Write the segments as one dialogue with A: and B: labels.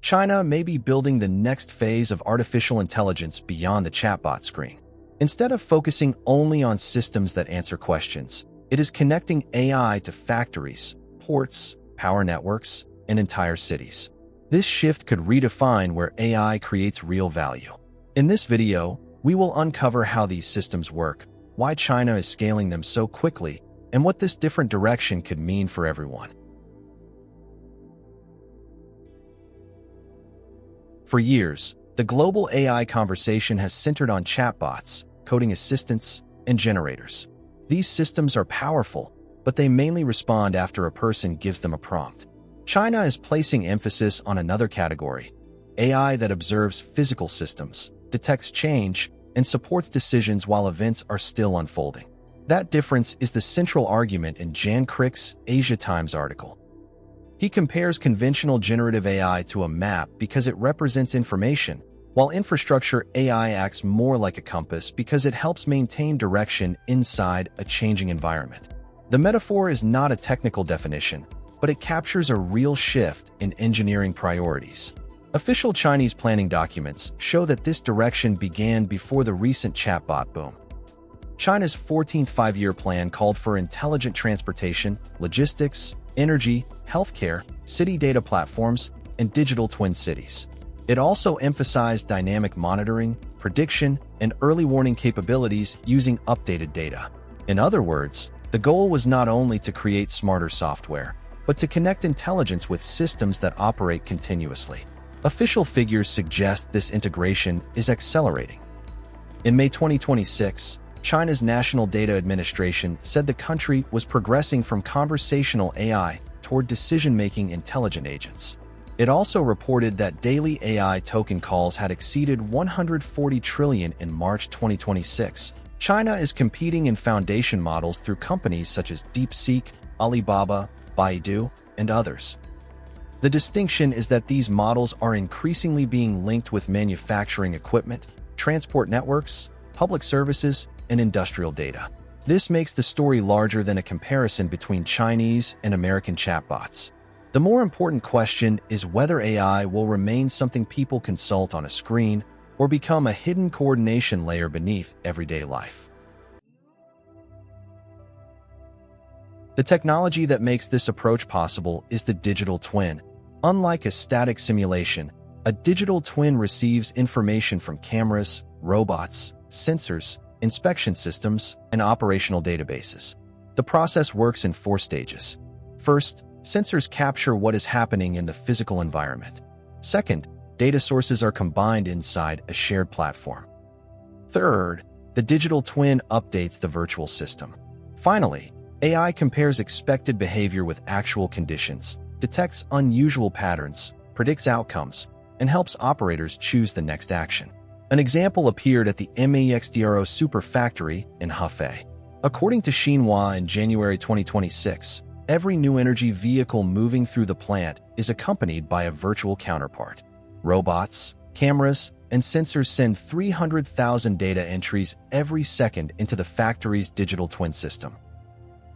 A: China may be building the next phase of artificial intelligence beyond the chatbot screen. Instead of focusing only on systems that answer questions, it is connecting AI to factories, ports, power networks, and entire cities. This shift could redefine where AI creates real value. In this video, we will uncover how these systems work, why China is scaling them so quickly, and what this different direction could mean for everyone. For years, the global AI conversation has centered on chatbots, coding assistants, and generators. These systems are powerful, but they mainly respond after a person gives them a prompt. China is placing emphasis on another category: AI that observes physical systems, detects change, and supports decisions while events are still unfolding. That difference is the central argument in Jan Crick's Asia Times article. He compares conventional generative AI to a map because it represents information, while infrastructure AI acts more like a compass because it helps maintain direction inside a changing environment. The metaphor is not a technical definition, but it captures a real shift in engineering priorities. Official Chinese planning documents show that this direction began before the recent chatbot boom. China's 14th five-year plan called for intelligent transportation, logistics, energy, healthcare, city data platforms, and digital twin cities. It also emphasized dynamic monitoring, prediction, and early warning capabilities using updated data. In other words, the goal was not only to create smarter software, but to connect intelligence with systems that operate continuously. Official figures suggest this integration is accelerating. In May 2026, China's National Data Administration said the country was progressing from conversational AI toward decision-making intelligent agents. It also reported that daily AI token calls had exceeded 140 trillion in March 2026. China is competing in foundation models through companies such as DeepSeek, Alibaba, Baidu, and others. The distinction is that these models are increasingly being linked with manufacturing equipment, transport networks, public services, and industrial data. This makes the story larger than a comparison between Chinese and American chatbots. The more important question is whether AI will remain something people consult on a screen or become a hidden coordination layer beneath everyday life. The technology that makes this approach possible is the digital twin. Unlike a static simulation, a digital twin receives information from cameras, robots, sensors, inspection systems, and operational databases. The process works in 4 stages. First, sensors capture what is happening in the physical environment. Second, data sources are combined inside a shared platform. Third, the digital twin updates the virtual system. Finally, AI compares expected behavior with actual conditions, detects unusual patterns, predicts outcomes, and helps operators choose the next action. An example appeared at the MEXDRO Super Factory in Hefei. According to Xinhua in January 2026, every new energy vehicle moving through the plant is accompanied by a virtual counterpart. Robots, cameras, and sensors send 300,000 data entries every second into the factory's digital twin system.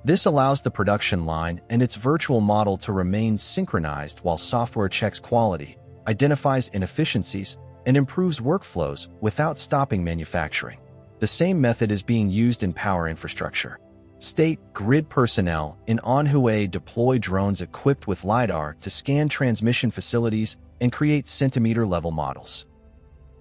A: This allows the production line and its virtual model to remain synchronized while software checks quality, identifies inefficiencies, and improves workflows without stopping manufacturing. The same method is being used in power infrastructure. State grid personnel in Anhui deploy drones equipped with LiDAR to scan transmission facilities and create centimeter-level models.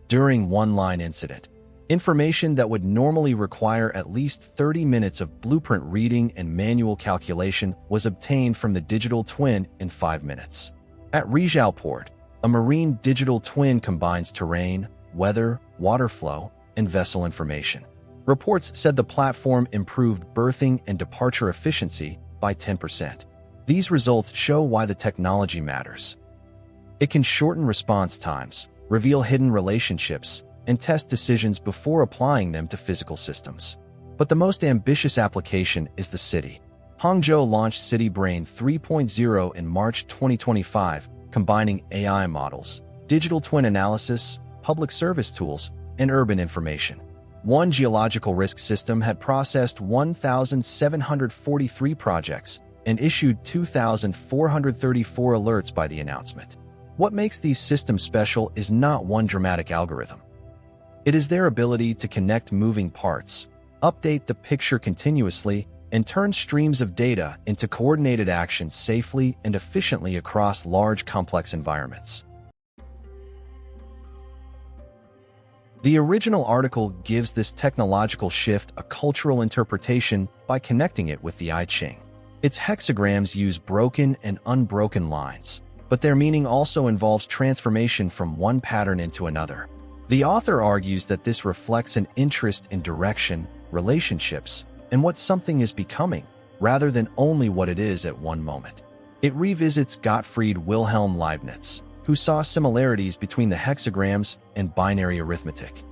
A: During one-line incident, information that would normally require at least 30 minutes of blueprint reading and manual calculation was obtained from the digital twin in 5 minutes. At Rizhao Port, a marine digital twin combines terrain, weather, water flow, and vessel information. Reports said the platform improved berthing and departure efficiency by 10%. These results show why the technology matters. It can shorten response times, reveal hidden relationships, and test decisions before applying them to physical systems. But the most ambitious application is the city. Hangzhou launched City Brain 3.0 in March 2025, combining AI models, digital twin analysis, public service tools, and urban information. One geological risk system had processed 1,743 projects and issued 2,434 alerts by the announcement. What makes these systems special is not one dramatic algorithm. It is their ability to connect moving parts, update the picture continuously, and turn streams of data into coordinated actions safely and efficiently across large, complex environments. The original article gives this technological shift a cultural interpretation by connecting it with the I Ching. Its hexagrams use broken and unbroken lines, but their meaning also involves transformation from one pattern into another. The author argues that this reflects an interest in direction, relationships, and what something is becoming, rather than only what it is at one moment. It revisits Gottfried Wilhelm Leibniz, who saw similarities between the hexagrams and binary arithmetic.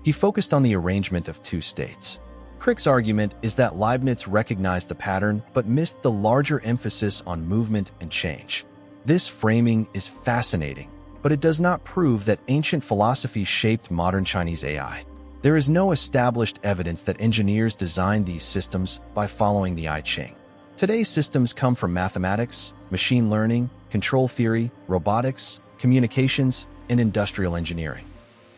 A: He focused on the arrangement of two states. Crick's argument is that Leibniz recognized the pattern but missed the larger emphasis on movement and change. This framing is fascinating, but it does not prove that ancient philosophy shaped modern Chinese AI. There is no established evidence that engineers designed these systems by following the I Ching. Today's systems come from mathematics, machine learning, control theory, robotics, communications, and industrial engineering.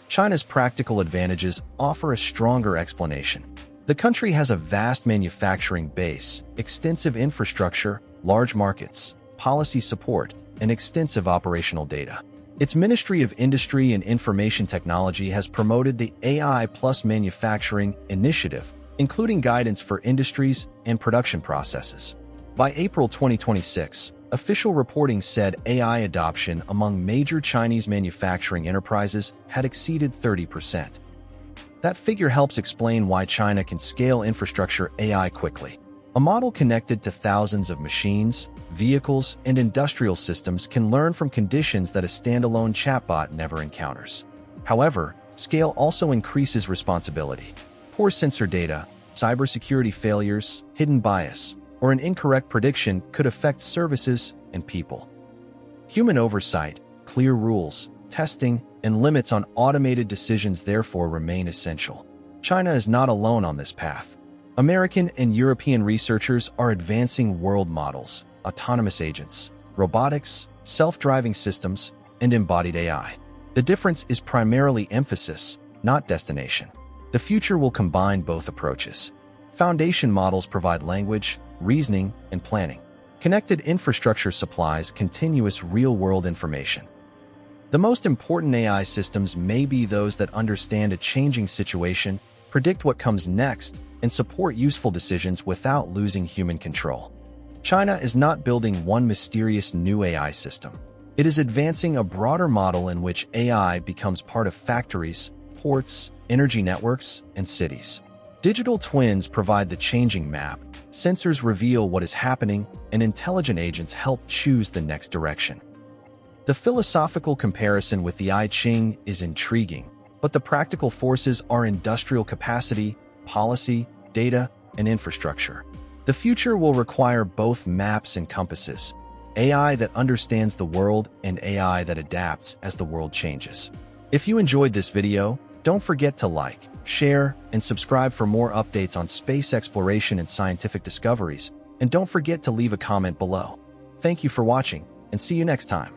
A: China's practical advantages offer a stronger explanation. The country has a vast manufacturing base, extensive infrastructure, large markets, policy support, and extensive operational data. Its Ministry of Industry and Information Technology has promoted the AI Plus Manufacturing initiative, including guidance for industries and production processes. By April 2026, official reporting said AI adoption among major Chinese manufacturing enterprises had exceeded 30%. That figure helps explain why China can scale infrastructure AI quickly. A model connected to thousands of machines, vehicles, and industrial systems can learn from conditions that a standalone chatbot never encounters. However, scale also increases responsibility. Poor sensor data, cybersecurity failures, hidden bias, or an incorrect prediction could affect services and people. Human oversight, clear rules, testing, and limits on automated decisions therefore remain essential. China is not alone on this path. American and European researchers are advancing world models, autonomous agents, robotics, self-driving systems, and embodied AI. The difference is primarily emphasis, not destination. The future will combine both approaches. Foundation models provide language, reasoning, and planning. Connected infrastructure supplies continuous real-world information. The most important AI systems may be those that understand a changing situation, predict what comes next, and support useful decisions without losing human control. China is not building one mysterious new AI system. It is advancing a broader model in which AI becomes part of factories, ports, energy networks, and cities. Digital twins provide the changing map, sensors reveal what is happening, and intelligent agents help choose the next direction. The philosophical comparison with the I Ching is intriguing, but the practical forces are industrial capacity, policy, data, and infrastructure. The future will require both maps and compasses, AI that understands the world and AI that adapts as the world changes. If you enjoyed this video, don't forget to like, share, and subscribe for more updates on space exploration and scientific discoveries, and don't forget to leave a comment below. Thank you for watching, and see you next time.